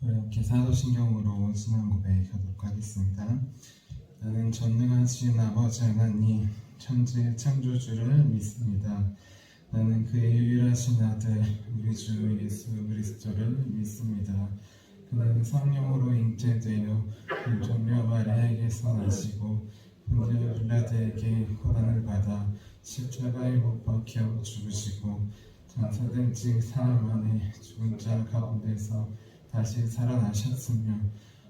이렇게 사도신경으로 신앙 고백하도록 하겠습니다. 나는 전능하신 아버지 하나님 천지의 창조주를 믿습니다. 나는 그의 유일하신 아들 우리 주 예수 그리스도를 믿습니다. 그는 성령으로 잉태되어 동료 마리아에게서 나시고 본디오 빌라도에게 고난을 받아 십자가에 못 박혀 죽으시고 장사된 지 사흘 만에 죽은 자 가운데서 다시 살아나셨으며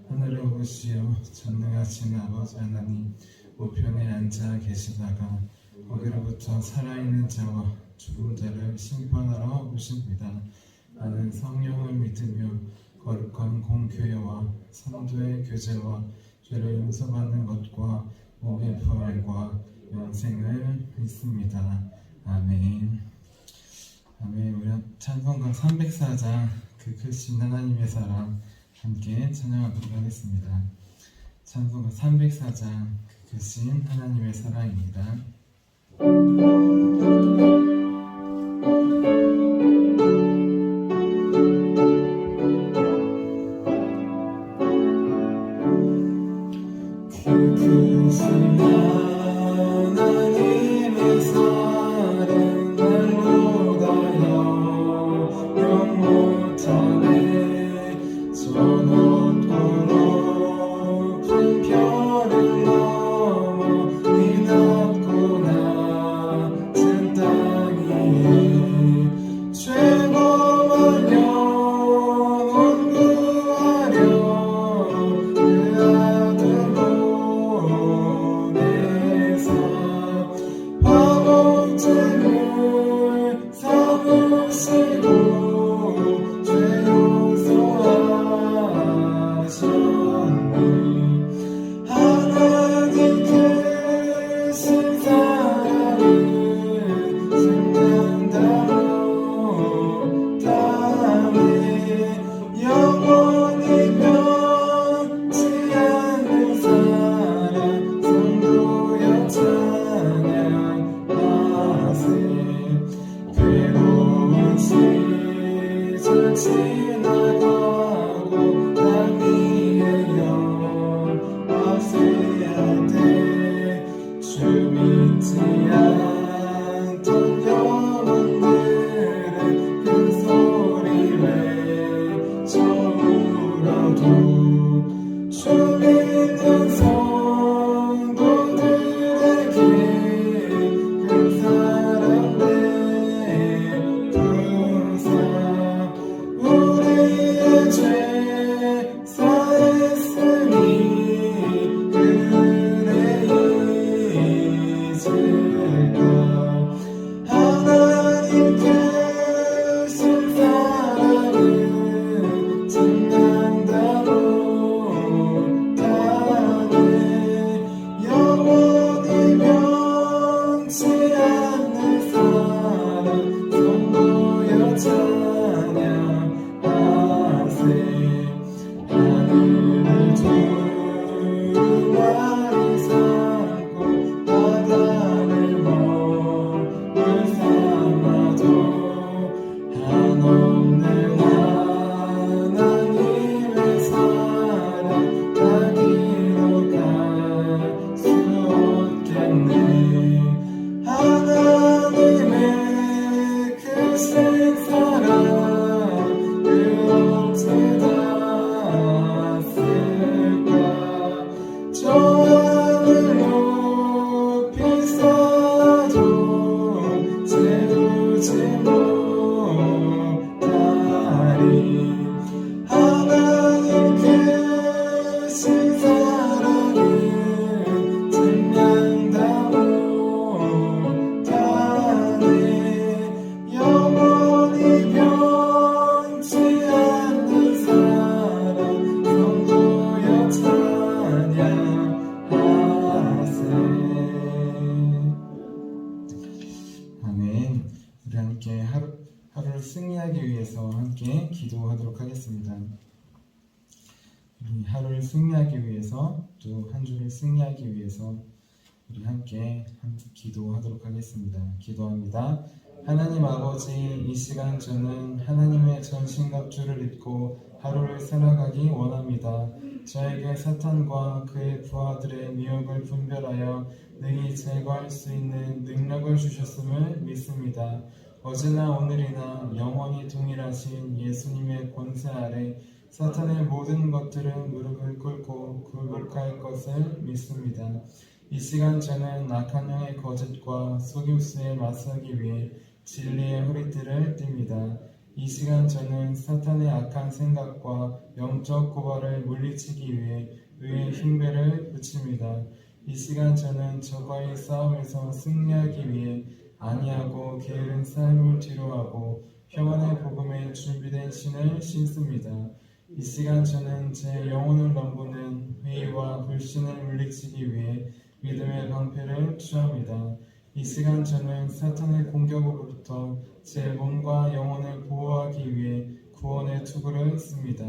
하늘에 오르시어 전능하신 아버지 하나님 우편에 앉아 계시다가 거기로부터 살아있는 자와 죽은 자를 심판하러 오십니다. 나는 성령을 믿으며 거룩한 공교회와 성도의 교제와 죄를 용서받는 것과 몸의 부활과 영생을 믿습니다. 아멘. 아멘. 우리 찬송가 304장 그 크신 하나님의 사랑 함께 찬양하도록 하겠습니다. 찬송가 304장 그 크신 하나님의 사랑입니다. 그 크신 하나님의 사랑 날로 다여 영원하네 저 높고 높은 별을 넘어 이 낮고 낮은 땅 위에 죄고만 영원 구하려 그 아들 보내사 화목제를 삼으시고 죄 용서하셨네. 하나님 크신 사랑을 증명하러 다음에 영원히 변치 않는 사랑 성도여 찬양하세. 괴로운 시절 지나가고 땅 위에 영화세할 때 주 믿지 않던 영혼들은 큰 소리 외쳐 울어도 주 믿는 성도들에게 큰 사랑 베푸사 우리의 죄 사했으니 그 은혜 잊을까. 하나님 크신 사랑을 증명하러 다네 영원히 변치 않는 사랑 성도여 찬양하세. 하늘을 두루마리 삼고 바다를 먹을 삼아도 한없는 하나님의 사랑 가기로 갈 수 없겠네. 하나님의 크신 사랑 그 어찌 닿았을까. 저 하늘 높이 쌓아도 채우지 못하리. 하나님 크신 사랑을 증명다 못하네 영원히 변치 않는 사랑 성도여 찬양하세. 아멘. 우리 함께 하루를 승리하기 위해서 함께 기도하도록 하겠습니다. 우리 하루를 승리하기 위해서 또 한 주를 승리하기 위해서 우리 함께 기도하도록 하겠습니다. 기도합니다. 하나님 아버지, 이 시간 저는 하나님의 전신갑주를 입고 하루를 살아가기 원합니다. 저에게 사탄과 그의 부하들의 미혹을 분별하여 능히 제거할 수 있는 능력을 주셨음을 믿습니다. 어제나 오늘이나 영원히 동일하신 예수님의 권세 아래 사탄의 모든 것들은 무릎을 꿇고 굴복할 것을 믿습니다. 이 시간 저는 악한 영의 거짓과 속임수에 맞서기 위해 진리의 허리띠를 띱니다. 이 시간 저는 사탄의 악한 생각과 영적 고발을 물리치기 위해 의의 흉배를 붙입니다. 이 시간 저는 저와의 싸움에서 승리하기 위해 안이하고 게으른 삶을 뒤로하고 평안의 복음에 준비된 신을 신습니다. 이 시간 저는 제 영혼을 넘보는 회의와 불신을 물리치기 위해 믿음의 방패를 취합니다. 이 시간 저는 사탄의 공격으로부터 제 몸과 영혼을 보호하기 위해 구원의 투구를 씁니다.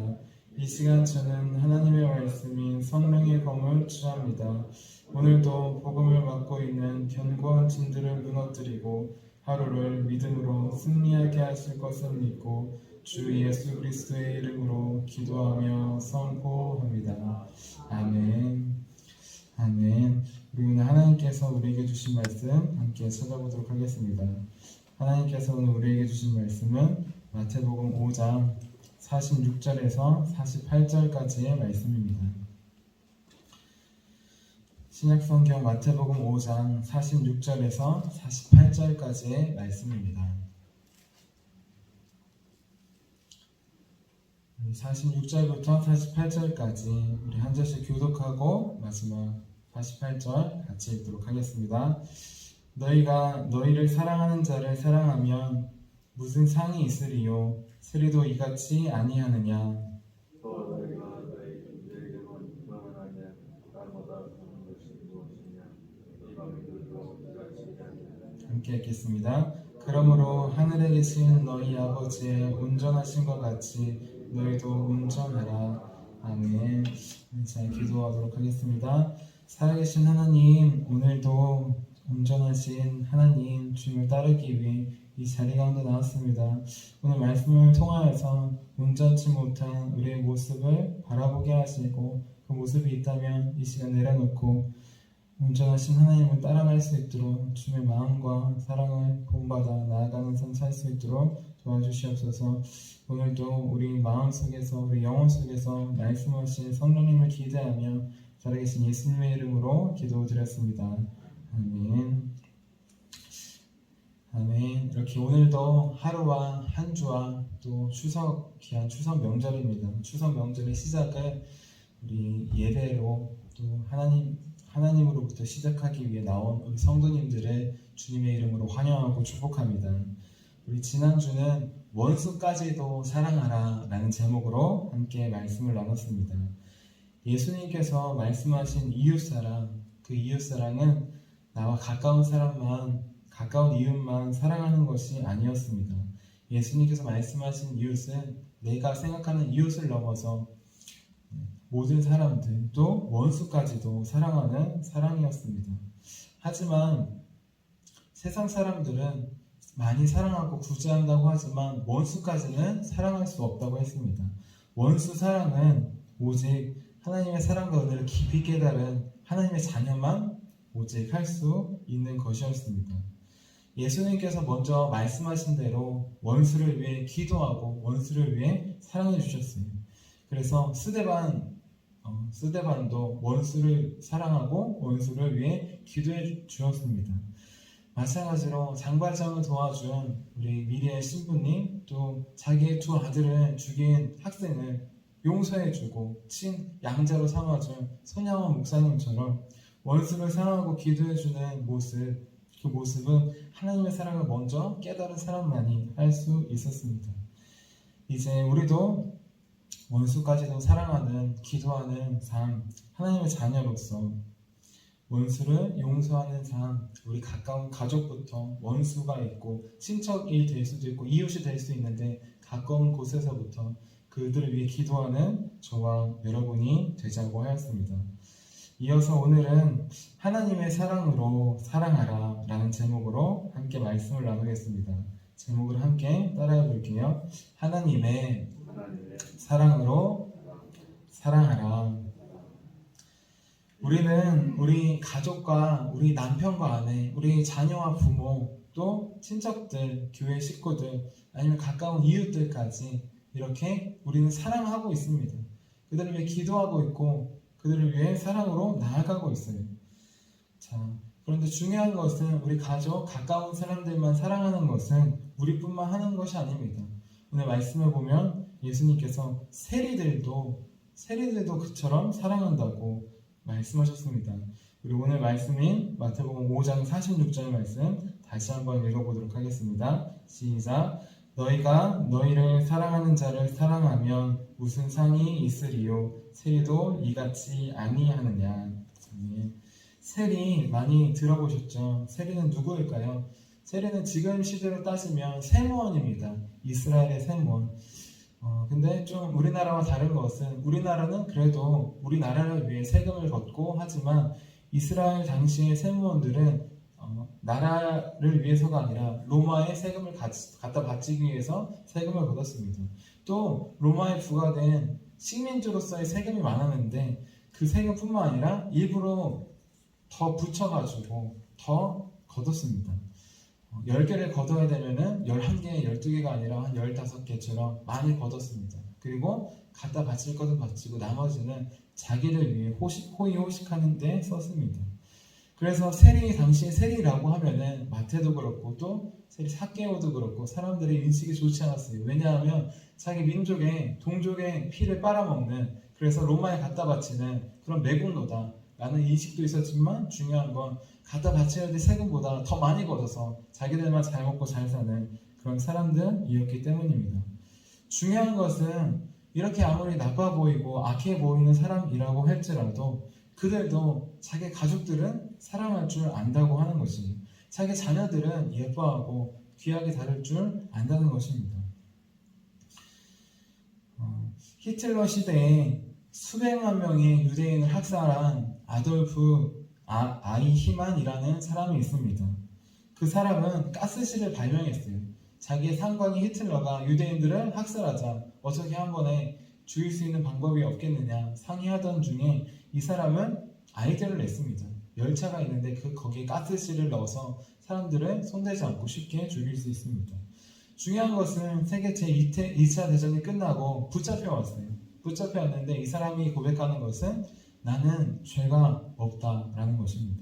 이 시간 저는 하나님의 말씀인 성령의 검을 취합니다. 오늘도 복음을 맡고 있는 견고한 진들을 무너뜨리고 하루를 믿음으로 승리하게 하실 것을 믿고 주 예수 그리스도의 이름으로 기도하며 선포합니다. 아멘. 아멘. 우리 오늘 하나님께서 우리에게 주신 말씀 함께 찾아보도록 하겠습니다. 하나님께서 오늘 우리에게 주신 말씀은 마태복음 5장 46절에서 48절까지의 말씀입니다. 신약성경 마태복음 5장 46절에서 48절까지의 말씀입니다. 46절부터 48절까지 우리 한 절씩 교독하고 마지막 48절 같이 읽도록 하겠습니다. 너희가 너희를 사랑하는 자를 사랑하면 무슨 상이 있으리요? 세리도 이같이 아니하느냐? 너희가 너희 형제에게만 불평하냐? 나보다 좋은 것이 무엇이냐? 네가 믿어도 이같이 아니하느냐? 함께 읽겠습니다. 그러므로 하늘에 계신 너희 아버지의 온전하신 것 같이 너희도 온전하라. 아멘. 자, 기도하도록 하겠습니다. 살아계신 하나님, 오늘도 온전하신 하나님 주님을 따르기 위해 이 자리 가운데 나왔습니다. 오늘 말씀을 통하여서 온전치 못한 우리의 모습을 바라보게 하시고 그 모습이 있다면 이 시간 내려놓고 온전하신 하나님을 따라갈 수 있도록 주님의 마음과 사랑을 본받아 나아가는 삶 살 수 있도록 도와주시옵소서. 오늘도 우리 마음 속에서 우리 영혼 속에서 말씀하신 성령님을 기대하며 살아계신 예수님의 이름으로 기도드렸습니다. 아멘. 아멘. 이렇게 오늘도 하루와 한 주와 또 추석 귀한 추석 명절입니다. 추석 명절의 시작을 우리 예배로 또 하나님으로부터 시작하기 위해 나온 우리 성도님들을 주님의 이름으로 환영하고 축복합니다. 우리 지난주는 원수까지도 사랑하라 라는 제목으로 함께 말씀을 나눴습니다. 예수님께서 말씀하신 이웃사랑, 그 이웃사랑은 나와 가까운 사람만, 가까운 이웃만 사랑하는 것이 아니었습니다. 예수님께서 말씀하신 이웃은 내가 생각하는 이웃을 넘어서 모든 사람들, 또 원수까지도 사랑하는 사랑이었습니다. 하지만 세상 사람들은 많이 사랑하고 구제한다고 하지만 원수까지는 사랑할 수 없다고 했습니다. 원수 사랑은 오직 하나님의 사랑과 은혜를 깊이 깨달은 하나님의 자녀만 오직 할 수 있는 것이었습니다. 예수님께서 먼저 말씀하신 대로 원수를 위해 기도하고 원수를 위해 사랑해 주셨어요. 그래서 스데반도 원수를 사랑하고 원수를 위해 기도해 주었습니다. 마찬가지로 장발장을 도와준 우리 미리의 신부님, 또 자기의 두 아들을 죽인 학생을 용서해주고 양자로 삼아준 손양원 목사님처럼 원수를 사랑하고 기도해주는 모습, 그 모습은 하나님의 사랑을 먼저 깨달은 사람만이 할 수 있었습니다. 이제 우리도 원수까지도 사랑하는, 기도하는 삶, 하나님의 자녀로서 원수를 용서하는 삶, 우리 가까운 가족부터 원수가 있고 친척이 될 수도 있고 이웃이 될 수 있는데 가까운 곳에서부터 그들을 위해 기도하는 저와 여러분이 되자고 하였습니다. 이어서 오늘은 하나님의 사랑으로 사랑하라 라는 제목으로 함께 말씀을 나누겠습니다. 제목을 함께 따라해 볼게요. 하나님의 사랑으로 사랑하라. 우리는 우리 가족과 우리 남편과 아내, 우리 자녀와 부모, 또 친척들, 교회 식구들, 아니면 가까운 이웃들까지 이렇게 우리는 사랑하고 있습니다. 그들을 위해 기도하고 있고 그들을 위해 사랑으로 나아가고 있어요. 자, 그런데 중요한 것은 우리 가족, 가까운 사람들만 사랑하는 것은 우리뿐만 하는 것이 아닙니다. 오늘 말씀을 보면 예수님께서 세리들도 그처럼 사랑한다고 말씀하셨습니다. 그리고 오늘 말씀인 마태복음 5장 46절 말씀 다시 한번 읽어보도록 하겠습니다. 시작. 너희가 너희를 사랑하는 자를 사랑하면 무슨 상이 있으리요? 세리도 이같이 아니하느냐. 세리 많이 들어보셨죠? 세리는 누구일까요? 세리는 지금 시대로 따지면 세무원입니다. 이스라엘의 세무원. 근데 좀 우리나라와 다른 것은 우리나라는 그래도 우리나라를 위해 세금을 걷고 하지만 이스라엘 당시의 세무원들은 나라를 위해서가 아니라 로마의 세금을 갖다 바치기 위해서 세금을 걷었습니다. 또 로마에 부과된 식민지로서의 세금이 많았는데 그 세금뿐만 아니라 일부러 더 붙여가지고 더 걷었습니다. 10개를 걷어야 되면은 11개, 12개가 아니라 한 15개처럼 많이 걷었습니다. 그리고 갖다 바칠 것은 바치고 나머지는 자기를 위해 호의호식하는 데 썼습니다. 그래서 세리, 당시 세리라고 하면은 마태도 그렇고 또 세리 삭개오도 그렇고 사람들의 인식이 좋지 않았어요. 왜냐하면 자기 민족의 동족의 피를 빨아먹는, 그래서 로마에 갖다 바치는 그런 매국노다 라는 인식도 있었지만 중요한 건 갖다 바쳐야 될 세금보다 더 많이 걷어서 자기들만 잘 먹고 잘 사는 그런 사람들이었기 때문입니다. 중요한 것은 이렇게 아무리 나빠 보이고 악해 보이는 사람이라고 할지라도 그들도 자기 가족들은 사랑할 줄 안다고 하는 것이에요. 자기 자녀들은 예뻐하고 귀하게 다룰 줄 안다는 것입니다. 히틀러 시대에 수백만 명의 유대인을 학살한 아돌프 아이히만이라는 사람이 있습니다. 그 사람은 가스실을 발명했어요. 자기의 상관인 히틀러가 유대인들을 학살하자 어떻게 한 번에 죽일 수 있는 방법이 없겠느냐 상의하던 중에 이 사람은 아이디어를 냈습니다. 열차가 있는데 거기에 가스실을 넣어서 사람들을 손대지 않고 쉽게 죽일 수 있습니다. 중요한 것은 세계 제2차 대전이 끝나고 붙잡혀왔는데 이 사람이 고백하는 것은 나는 죄가 없다라는 것입니다.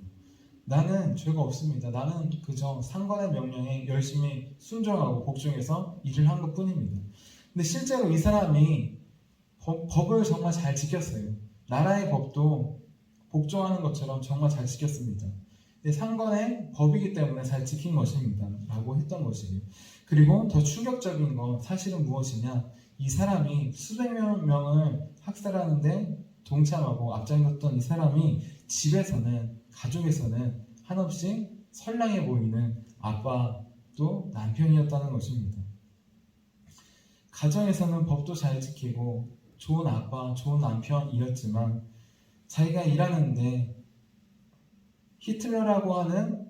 나는 죄가 없습니다. 나는 그저 상관의 명령에 열심히 순종하고 복종해서 일을 한 것뿐입니다. 근데 실제로 이 사람이 법을 정말 잘 지켰어요. 나라의 법도 복종하는 것처럼 정말 잘 지켰습니다. 근데 상관의 법이기 때문에 잘 지킨 것입니다. 라고 했던 것이에요. 그리고 더 충격적인 건 사실은 무엇이냐? 이 사람이 수백 명을 학살하는데 동참하고 앞장섰던 이 사람이 집에서는, 가족에서는 한없이 선량해 보이는 아빠 또 남편이었다는 것입니다. 가정에서는 법도 잘 지키고 좋은 아빠, 좋은 남편이었지만 자기가 일하는데 히틀러라고 하는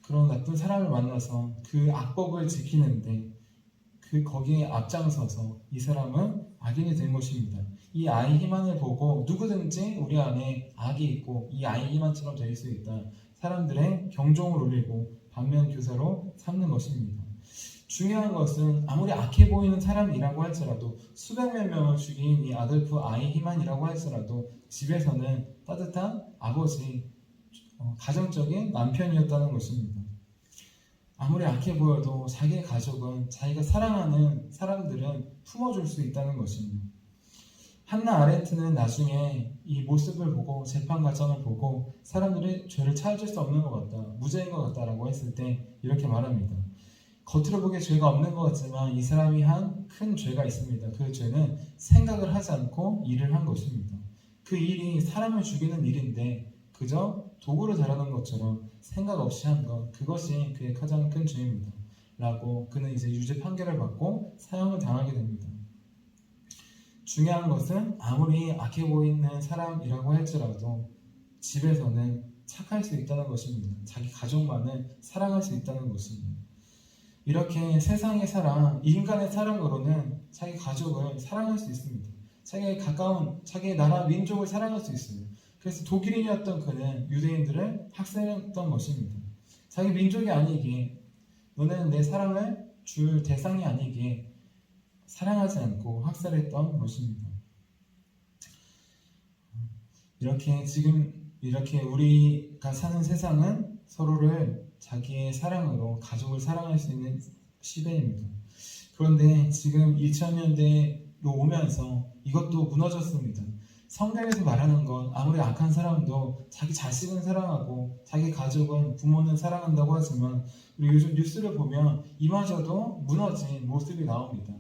그런 나쁜 사람을 만나서 그 악법을 지키는데 거기에 앞장서서 이 사람은 악인이 된 것입니다. 이 아이 희망을 보고 누구든지 우리 안에 악이 있고 이 아이 희망처럼 될 수 있다. 사람들의 경종을 울리고 반면 교사로 삼는 것입니다. 중요한 것은 아무리 악해 보이는 사람이라고 할지라도 수백몇 명을 죽인 이 아돌프 아이히만이라고 할지라도 집에서는 따뜻한 아버지, 가정적인 남편이었다는 것입니다. 아무리 악해 보여도 자기의 가족은, 자기가 사랑하는 사람들은 품어줄 수 있다는 것입니다. 한나 아렌트는 나중에 이 모습을 보고 재판 과정을 보고 사람들이 죄를 찾을 수 없는 것 같다, 무죄인 것 같다라고 했을 때 이렇게 말합니다. 겉으로 보기에 죄가 없는 것 같지만 이 사람이 한 큰 죄가 있습니다. 그 죄는 생각을 하지 않고 일을 한 것입니다. 그 일이 사람을 죽이는 일인데 그저 도구를 다루는 것처럼 생각 없이 한 것, 그것이 그의 가장 큰 죄입니다. 라고 그는 이제 유죄 판결을 받고 사형을 당하게 됩니다. 중요한 것은 아무리 악해 보이는 사람이라고 할지라도 집에서는 착할 수 있다는 것입니다. 자기 가족만을 사랑할 수 있다는 것입니다. 이렇게 세상의 사랑, 인간의 사랑으로는 자기 가족을 사랑할 수 있습니다. 자기의 가까운 자기의 나라 민족을 사랑할 수 있어요. 그래서 독일인이었던 그는 유대인들을 학살했던 것입니다. 자기 민족이 아니기에, 너는 내 사랑을 줄 대상이 아니기에 사랑하지 않고 학살했던 것입니다. 이렇게 우리가 사는 세상은 서로를 자기의 사랑으로 가족을 사랑할 수 있는 시대입니다. 그런데 지금 2000년대로 오면서 이것도 무너졌습니다. 성경에서 말하는 건 아무리 악한 사람도 자기 자식은 사랑하고 자기 가족은 부모는 사랑한다고 하지만 우리 요즘 뉴스를 보면 이마저도 무너진 모습이 나옵니다.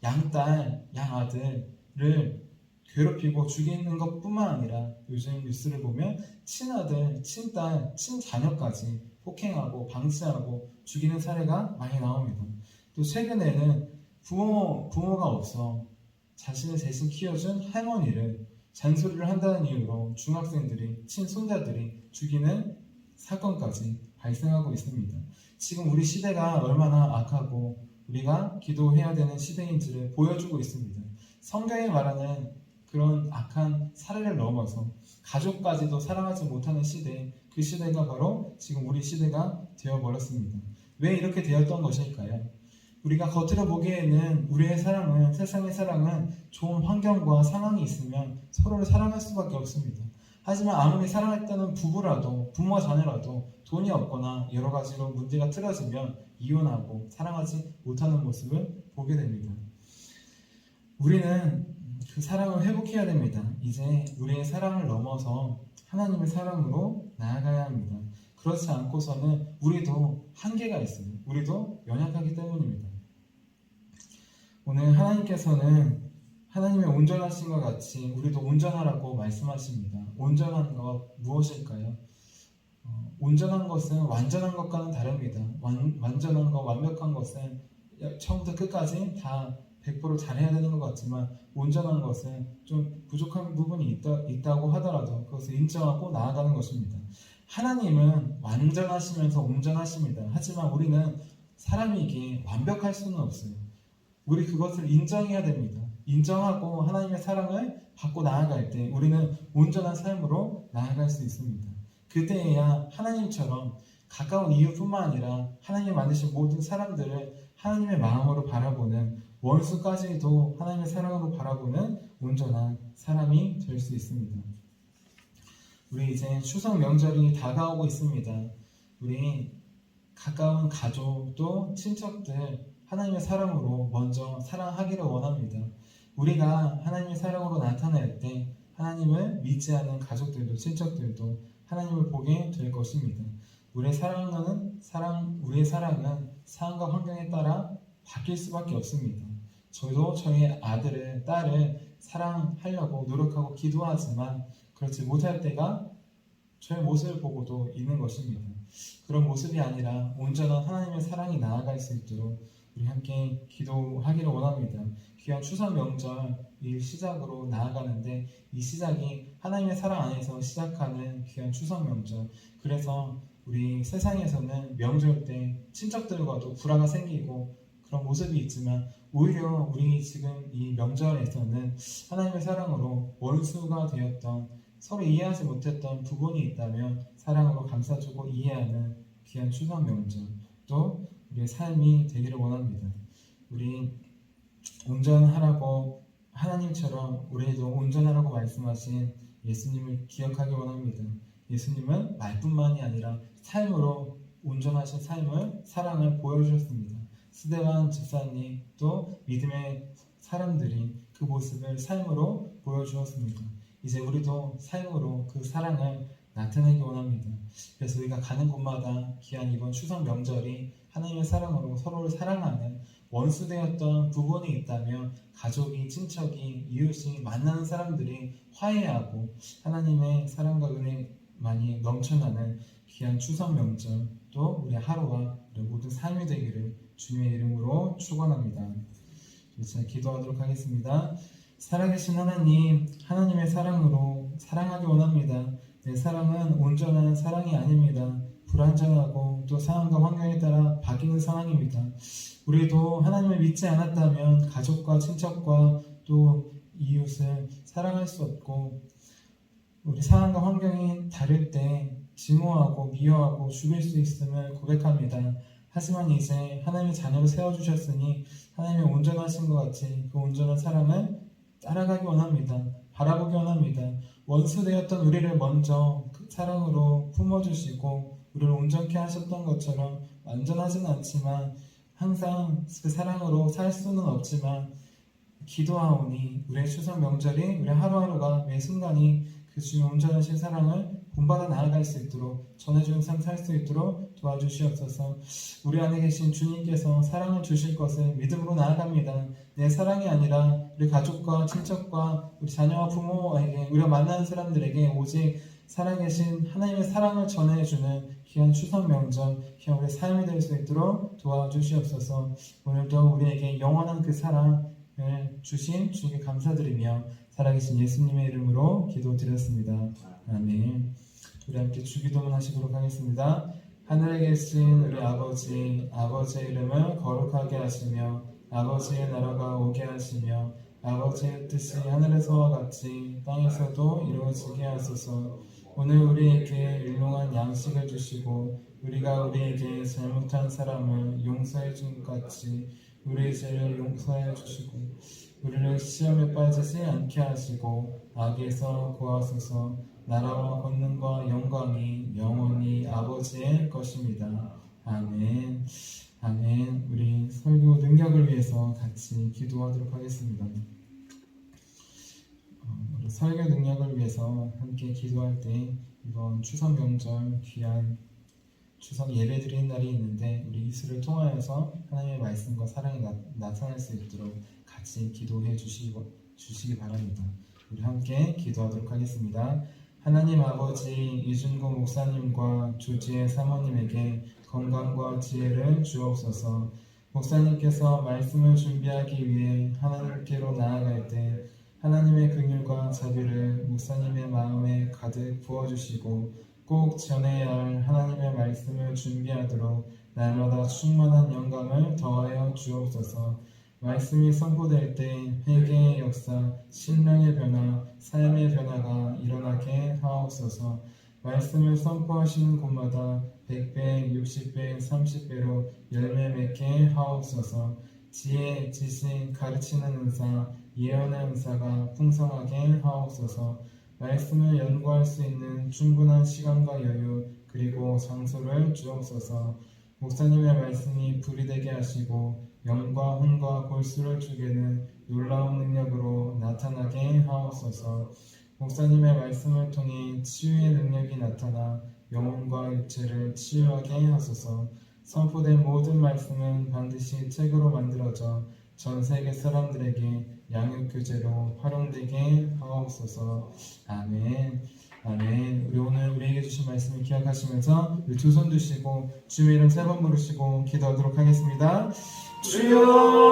양딸, 양아들을 괴롭히고 죽이는 것뿐만 아니라 요즘 뉴스를 보면 친아들, 친딸, 친자녀까지 폭행하고 방치하고 죽이는 사례가 많이 나옵니다. 또 최근에는 부모가 없어 자신을 대신 키워준 할머니를 잔소리를 한다는 이유로 중학생들이, 친손자들이 죽이는 사건까지 발생하고 있습니다. 지금 우리 시대가 얼마나 악하고 우리가 기도해야 되는 시대인지를 보여주고 있습니다. 성경이 말하는 그런 악한 사례를 넘어서 가족까지도 사랑하지 못하는 시대, 그 시대가 바로 지금 우리 시대가 되어버렸습니다. 왜 이렇게 되었던 것일까요? 우리가 겉으로 보기에는 우리의 사랑은, 세상의 사랑은 좋은 환경과 상황이 있으면 서로를 사랑할 수밖에 없습니다. 하지만 아무리 사랑했다는 부부라도, 부모와 자녀라도 돈이 없거나 여러 가지로 문제가 틀어지면 이혼하고 사랑하지 못하는 모습을 보게 됩니다. 우리는 그 사랑을 회복해야 됩니다. 이제 우리의 사랑을 넘어서 하나님의 사랑으로 나아가야 합니다. 그렇지 않고서는 우리도 한계가 있어요. 우리도 연약하기 때문입니다. 오늘 하나님께서는 하나님의 온전하신 것 같이 우리도 온전하라고 말씀하십니다. 온전한 것 무엇일까요? 온전한 것은 완전한 것과는 다릅니다. 완전한 것, 완벽한 것은 처음부터 끝까지 다 100% 잘해야 되는 것 같지만 온전한 것은 좀 부족한 부분이 있다고 하더라도 그것을 인정하고 나아가는 것입니다. 하나님은 완전하시면서 온전하십니다. 하지만 우리는 사람이기에 완벽할 수는 없어요. 우리 그것을 인정해야 됩니다. 인정하고 하나님의 사랑을 받고 나아갈 때 우리는 온전한 삶으로 나아갈 수 있습니다. 그때야 하나님처럼 가까운 이웃뿐만 아니라 하나님이 만드신 모든 사람들을 하나님의 마음으로 바라보는, 원수까지도 하나님의 사랑으로 바라보는 온전한 사람이 될 수 있습니다. 우리 이제 추석 명절이 다가오고 있습니다. 우리 가까운 가족 또 친척들 하나님의 사랑으로 먼저 사랑하기를 원합니다. 우리가 하나님의 사랑으로 나타날 때 하나님을 믿지 않는 가족들도 친척들도 하나님을 보게 될 것입니다. 우리의 사랑은 상황과 환경에 따라 바뀔 수밖에 없습니다. 저도 저희 아들을, 딸을 사랑하려고 노력하고 기도하지만 그렇지 못할 때가 저의 모습을 보고도 있는 것입니다. 그런 모습이 아니라 온전한 하나님의 사랑이 나아갈 수 있도록 우리 함께 기도하기를 원합니다. 귀한 추석 명절 이 시작으로 나아가는데 이 시작이 하나님의 사랑 안에서 시작하는 귀한 추석 명절. 그래서 우리 세상에서는 명절 때 친척들과도 불화가 생기고 그런 모습이 있지만 오히려 우리 지금 이 명절에서는 하나님의 사랑으로 원수가 되었던, 서로 이해하지 못했던 부분이 있다면 사랑으로 감싸주고 이해하는 귀한 추석 명절, 또 우리의 삶이 되기를 원합니다. 우리 온전하라고, 하나님처럼 우리도 온전하라고 말씀하신 예수님을 기억하기 원합니다. 예수님은 말뿐만이 아니라 삶으로 온전하신 삶을, 사랑을 보여주셨습니다. 스데반 집사님 또 믿음의 사람들이 그 모습을 삶으로 보여주었습니다. 이제 우리도 삶으로 그 사랑을 나타내기 원합니다. 그래서 우리가 가는 곳마다 귀한 이번 추석 명절이 하나님의 사랑으로 서로를 사랑하는, 원수되었던 부분이 있다면 가족이, 친척이, 이웃이, 만나는 사람들이 화해하고 하나님의 사랑과 은혜만이 넘쳐나는 귀한 추석 명절, 또 우리 하루와 우리 모든 삶이 되기를 주님의 이름으로 축원합니다. 자, 기도하도록 하겠습니다. 살아계신 하나님, 하나님의 사랑으로 사랑하기 원합니다. 내 사랑은 온전한 사랑이 아닙니다. 불안정하고 또 상황과 환경에 따라 바뀌는 상황입니다. 우리도 하나님을 믿지 않았다면 가족과 친척과 또 이웃을 사랑할 수 없고 우리 상황과 환경이 다를 때 증오하고 미워하고 죽일 수 있음을 고백합니다. 하지만 이제 하나님의 자녀로 세워주셨으니 하나님의 온전하신 것 같이 그 온전한 사랑을 따라가기 원합니다. 바라보기 원합니다. 원수되었던 우리를 먼저 그 사랑으로 품어주시고 우리를 온전케 하셨던 것처럼 완전하진 않지만 항상 그 사랑으로 살 수는 없지만 기도하오니 우리의 추석 명절이 우리 하루하루가 매 순간이 그 주의 온전하신 사랑을 본받아 나아갈 수 있도록 전해주는 삶 살 수 있도록 도와주시옵소서. 우리 안에 계신 주님께서 사랑을 주실 것을 믿음으로 나아갑니다. 내 사랑이 아니라 우리 가족과 친척과 우리 자녀와 부모에게 우리가 만나는 사람들에게 오직 살아계신 하나님의 사랑을 전해주는 귀한 추석 명절, 귀한 우리의 삶이 될 수 있도록 도와주시옵소서. 오늘도 우리에게 영원한 그 사랑을 주신 주님께 감사드리며 살아계신 예수님의 이름으로 기도드렸습니다. 아멘. 우리 함께 주기도문 하시도록 하겠습니다. 하늘에 계신 우리 아버지, 아버지의 이름을 거룩하게 하시며 아버지의 나라가 오게 하시며 아버지의 뜻이 하늘에서와 같이 땅에서도 이루어지게 하소서. 오늘 우리에게 일용할 양식을 주시고 우리가 우리에게 잘못한 사람을 용서해 준 것 같이 우리의 죄를 용서해 주시고 우리를 시험에 빠지지 않게 하시고 악에서 구하소서. 나라와 권능과 영광이 영원히 아버지의 것입니다. 아멘. 아멘. 우리 설교 능력을 위해서 같이 기도하도록 하겠습니다. 우리 설교 능력을 위해서 함께 기도할 때 이번 추석 명절 귀한 추석 예배드리는 날이 있는데 우리 이수를 통하여서 하나님의 말씀과 사랑이 나타날 수 있도록 같이 기도해 주시기 바랍니다. 우리 함께 기도하도록 하겠습니다. 하나님 아버지 이준구 목사님과 조지혜 사모님에게 건강과 지혜를 주옵소서. 목사님께서 말씀을 준비하기 위해 하나님께로 나아갈 때 하나님의 긍휼과 자비를 목사님의 마음에 가득 부어주시고 꼭 전해야 할 하나님의 말씀을 준비하도록 날마다 충만한 영감을 더하여 주옵소서. 말씀이 선포될 때 회개의 역사, 신령의 변화, 삶의 변화가 일어나게 하옵소서. 말씀을 선포하시는 곳마다 100배, 60배, 30배로 열매 맺게 하옵소서. 지혜, 지식, 가르치는 은사, 예언의 은사가 풍성하게 하옵소서. 말씀을 연구할 수 있는 충분한 시간과 여유 그리고 장소를 주옵소서. 목사님의 말씀이 불이 되게 하시고 영과 혼과 골수를 쪼개는 놀라운 능력으로 나타나게 하옵소서. 목사님의 말씀을 통해 치유의 능력이 나타나 영혼과 육체를 치유하게 하소서. 선포된 모든 말씀은 반드시 책으로 만들어져 전 세계 사람들에게 양육교재로 활용되게 하옵소서. 아멘. 아멘. 우리 오늘 우리에게 주신 말씀을 기억하시면서 두 손 드시고 주의 이름 3번 부르시고 기도하도록 하겠습니다. 주여